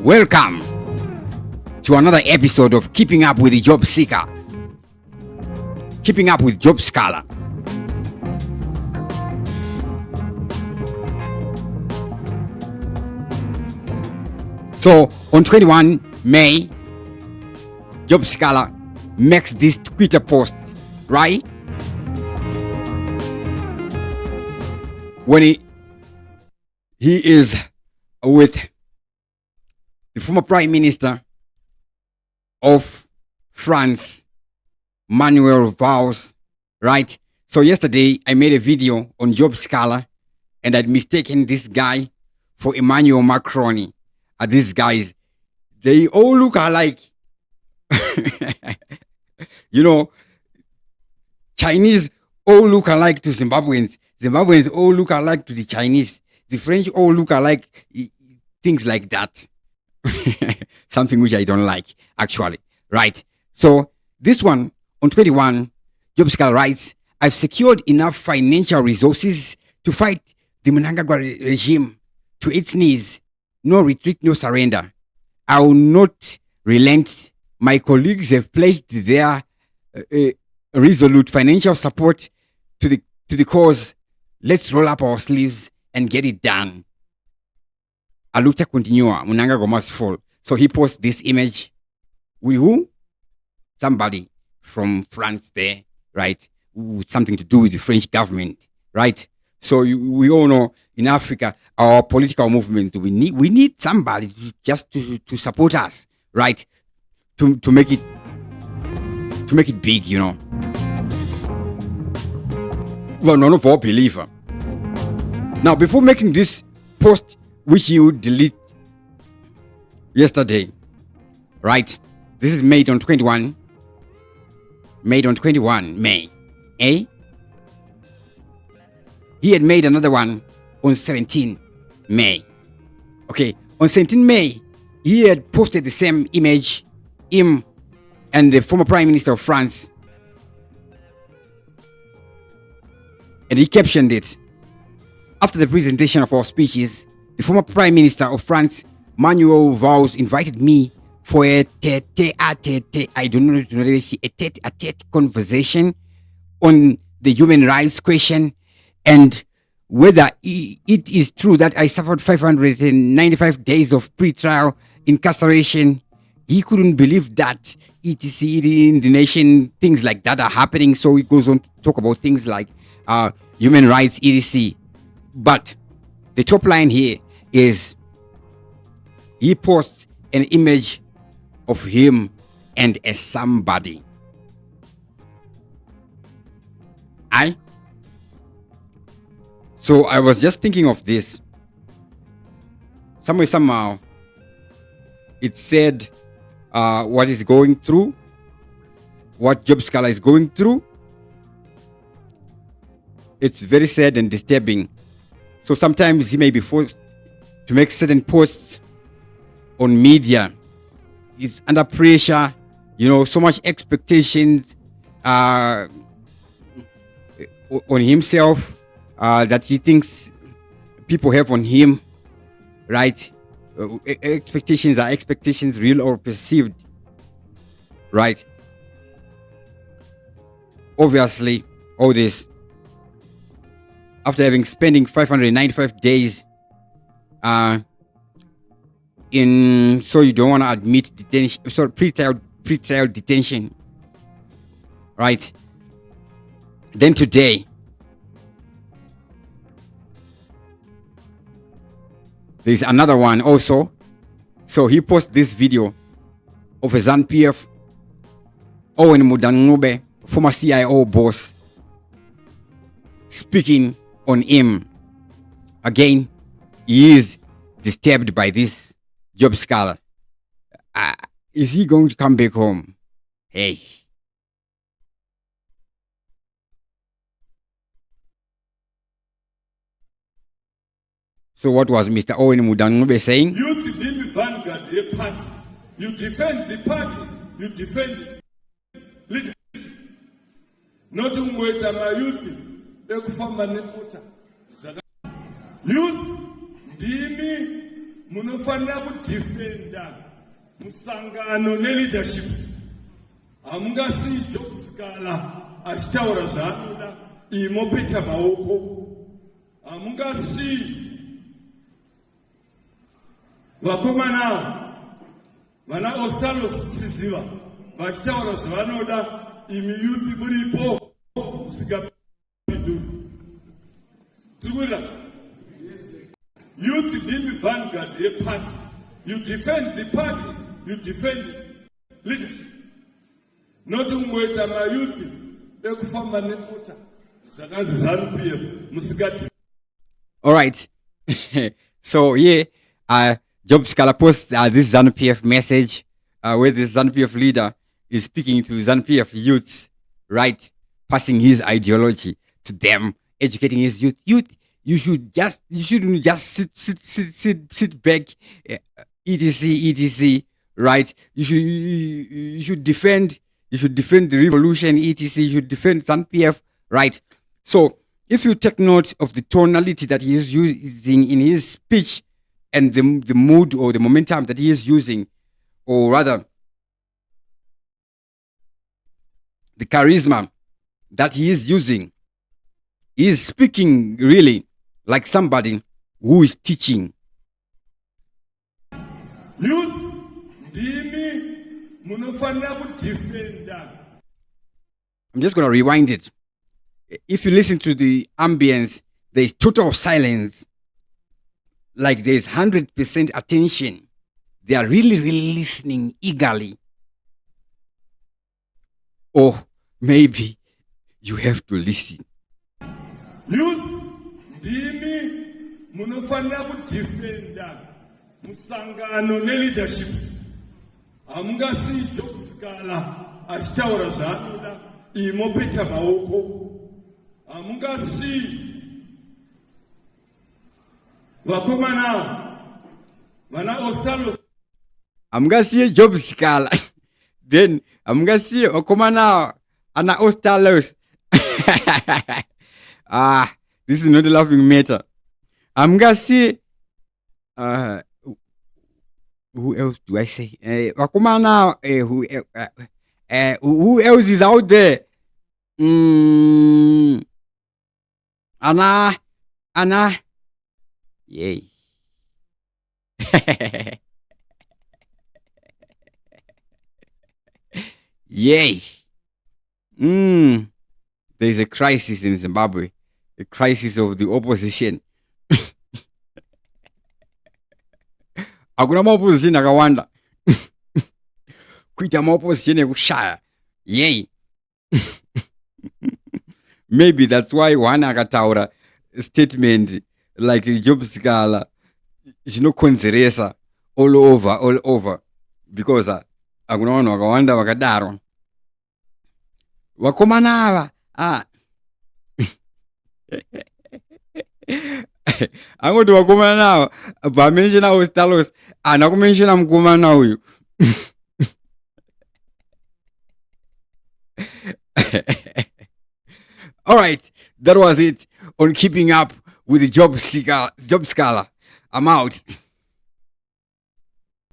Welcome to another episode of Keeping Up with the Job Seeker. Keeping Up with Job Sikhala. So on 21 May, Job Sikhala makes this Twitter post, right? When he is with the former Prime Minister of France, Manuel Valls, right? So yesterday I made a video on Job Sikhala and I'd mistaken this guy for Emmanuel Macron. These guys, they all look alike. You know, Chinese all look alike to Zimbabweans. Zimbabweans all look alike to the Chinese. The French all look alike. Things like that. Something which I don't like, actually. Right. So this one, on 21, Job Sikhala writes, I've secured enough financial resources to fight the Mnangagwa regime to its knees. No retreat, no surrender. I will not relent. My colleagues have pledged their resolute financial support to the cause. Let's roll up our sleeves and get it done. A luta continua. Mnangagwa must fall. So he posts this image with who? Somebody from France there, right? With something to do with the French government, right? So we all know in Africa, our political movement, we need somebody to support us, right? To make it big, you know. Well, none of our believer. Now, before making this post, which you delete yesterday, right? This is made on 21 May. Eh? He had made another one on 17 May. Okay, on 17 May, he had posted the same image, him and the former Prime Minister of France. And he captioned it. After the presentation of our speeches, the former Prime Minister of France, Manuel Valls, invited me for a tete-a-tete conversation on the human rights question and whether it is true that I suffered 595 days of pre-trial incarceration. He couldn't believe that etc. in the nation, things like that are happening. So he goes on to talk about things like human rights, etc. But the top line here is he posts an image of him and a somebody. So I was just thinking of this. Somehow, it said what is going through, what Job Sikhala is going through. It's very sad and disturbing. So sometimes he may be forced to make certain posts on media. He's under pressure, so much expectations on himself that he thinks people have on him, right? Expectations are expectations, real or perceived, right? Obviously, all this after spending 595 days so you don't want to admit detention, pre-trial detention, right? Then today, there's another one also. So he posts this video of a ZANU-PF, Owen Mudangube, former CIO boss, speaking on him. Again, he is disturbed by this Job Sikhala. Is he going to come back home? Hey. So what was Mr. Owen Mudangube saying? You didn't vanguard a party. You defend the party. You defend leadership. Not to wait my youth. Youth, Dimi, munofanira kudifenda musangano neleadership. Hamungasiyi Job Sikhala achitaura zvaanoda imopeta maoko. Hamungasiyi vakomana vana Ostalos Siziva vachitaura zvavanoda imi youth muripo musingapinduri. Tikuita youth being vanguard a party. You defend the party, you defend leadership. Not umweta ma youth ekufamba nemota zakanzi ZANU-PF musikati. All right. So yeah, Job Sikhala posts this ZANU-PF message where this ZANU-PF leader is speaking to ZANU-PF youths, right? Passing his ideology to them, educating his youth. Youth, you shouldn't just sit back, etc, right? You should defend the revolution, etc. You should defend ZANU-PF, right? So if you take note of the tonality that he is using in his speech and the mood or the momentum that he is using, or rather the charisma that he is using, he is speaking really like somebody who is teaching. Youth, ndimi munofanira kudifenda. I'm just going to rewind it. If you listen to the ambience, there's total silence. Like there's 100% attention. They are really, really listening eagerly. Or maybe you have to listen. Youth, ndimi munofanira kudifenda musangano neleadership. Hamungasiyi Job Sikhala achitaura zvaanoda imopeta maoko. Hamungasiyi vakomana vana Ostalos. Hamungasiyi Job Sikhala. Then hamungasiyi vakomana ana Ostalos. This is not a laughing matter. Hamungasiyi who else do I say? Vakomana, who else is out there? Anna, yay. Yay. There's a crisis in Zimbabwe, a crisis of the opposition. Hakuna maopposition akawanda. Kuita maopposition ekushaya. Yay. Maybe that's why one akataura statement like Job Sikhala zvinokonzeresa all over because hakuna vanhu vakawanda vakadaro. Vakomana ava angoti vakomana ava vamenshina Ostalos ana kumenshina mukomana uyu. All right, that was it on keeping up with the Job Sikhala. I'm out.